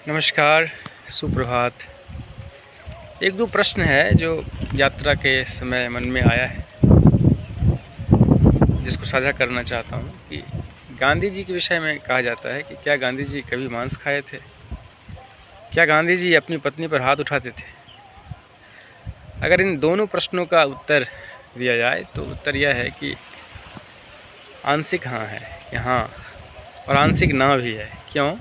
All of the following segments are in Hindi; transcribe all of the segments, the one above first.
नमस्कार, सुप्रभात। एक दो प्रश्न है जो यात्रा के समय मन में आया है, जिसको साझा करना चाहता हूँ कि गांधी जी के विषय में कहा जाता है कि क्या गांधी जी कभी मांस खाए थे? क्या गांधी जी अपनी पत्नी पर हाथ उठाते थे? अगर इन दोनों प्रश्नों का उत्तर दिया जाए तो उत्तर यह है कि आंशिक हाँ है, यहाँ और आंशिक ना भी है। क्यों?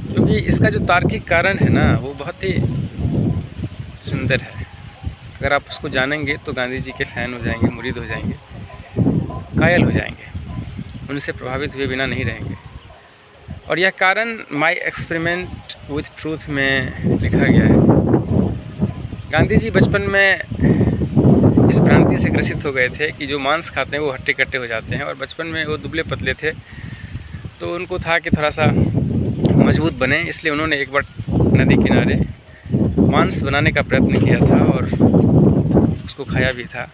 क्योंकि इसका जो तार्किक कारण है ना, वो बहुत ही सुंदर है। अगर आप उसको जानेंगे तो गांधी जी के फ़ैन हो जाएंगे, मुरीद हो जाएंगे, कायल हो जाएंगे, उनसे प्रभावित हुए बिना नहीं रहेंगे। और यह कारण माय एक्सपेरिमेंट विथ ट्रूथ में लिखा गया है। गांधी जी बचपन में इस भ्रांति से ग्रसित हो गए थे कि जो मांस खाते हैं वो हट्टे कट्टे हो जाते हैं, और बचपन में वो दुबले पतले थे, तो उनको था कि थोड़ा सा मजबूत बने, इसलिए उन्होंने एक बार नदी किनारे मांस बनाने का प्रयत्न किया था और उसको खाया भी था।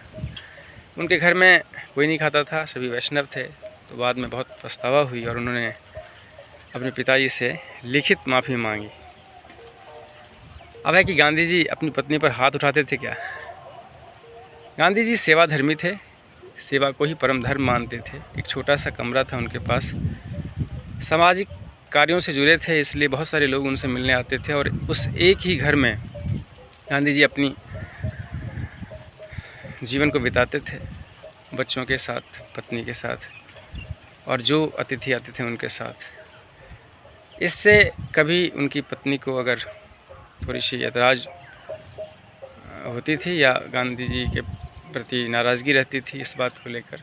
उनके घर में कोई नहीं खाता था, सभी वैष्णव थे। तो बाद में बहुत पछतावा हुई और उन्होंने अपने पिताजी से लिखित माफ़ी मांगी। अब है कि गांधी जी अपनी पत्नी पर हाथ उठाते थे क्या? गांधी जी सेवाधर्मी थे, सेवा को ही परम धर्म मानते थे। एक छोटा सा कमरा था उनके पास, सामाजिक कार्यों से जुड़े थे, इसलिए बहुत सारे लोग उनसे मिलने आते थे। और उस एक ही घर में गांधी जी अपनी जीवन को बिताते थे, बच्चों के साथ, पत्नी के साथ, और जो अतिथि आते थे उनके साथ। इससे कभी उनकी पत्नी को अगर थोड़ी सी ऐतराज़ होती थी या गांधी जी के प्रति नाराज़गी रहती थी इस बात को लेकर,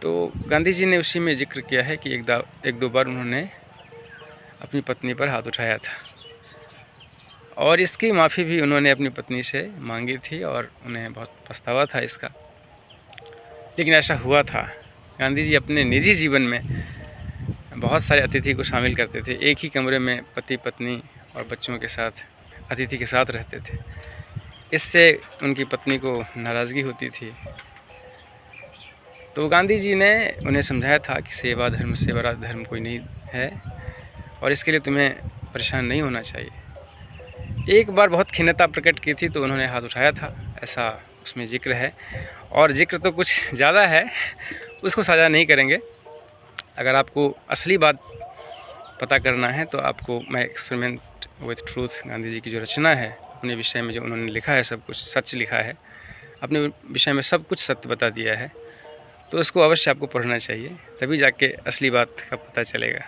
तो गांधी जी ने उसी में जिक्र किया है कि एक दो बार उन्होंने अपनी पत्नी पर हाथ उठाया था, और इसकी माफ़ी भी उन्होंने अपनी पत्नी से मांगी थी और उन्हें बहुत पछतावा था इसका। लेकिन ऐसा हुआ था। गांधी जी अपने निजी जीवन में बहुत सारे अतिथि को शामिल करते थे। एक ही कमरे में पति पत्नी और बच्चों के साथ, अतिथि के साथ रहते थे। इससे उनकी पत्नी को नाराज़गी होती थी। तो गांधी जी ने उन्हें समझाया था कि सेवा धर्म से बड़ा धर्म कोई नहीं है, और इसके लिए तुम्हें परेशान नहीं होना चाहिए। एक बार बहुत खिन्नता प्रकट की थी तो उन्होंने हाथ उठाया था, ऐसा उसमें जिक्र है। और जिक्र तो कुछ ज़्यादा है, उसको साझा नहीं करेंगे। अगर आपको असली बात पता करना है तो आपको मैं experiment with truth, Gandhi ji की जो रचना है अपने विषय में, जो उन्होंने लिखा है, सब कुछ सच लिखा है, अपने विषय में सब कुछ सत्य बता दिया है, तो उसको अवश्य आपको पढ़ना चाहिए, तभी जाके असली बात का पता चलेगा।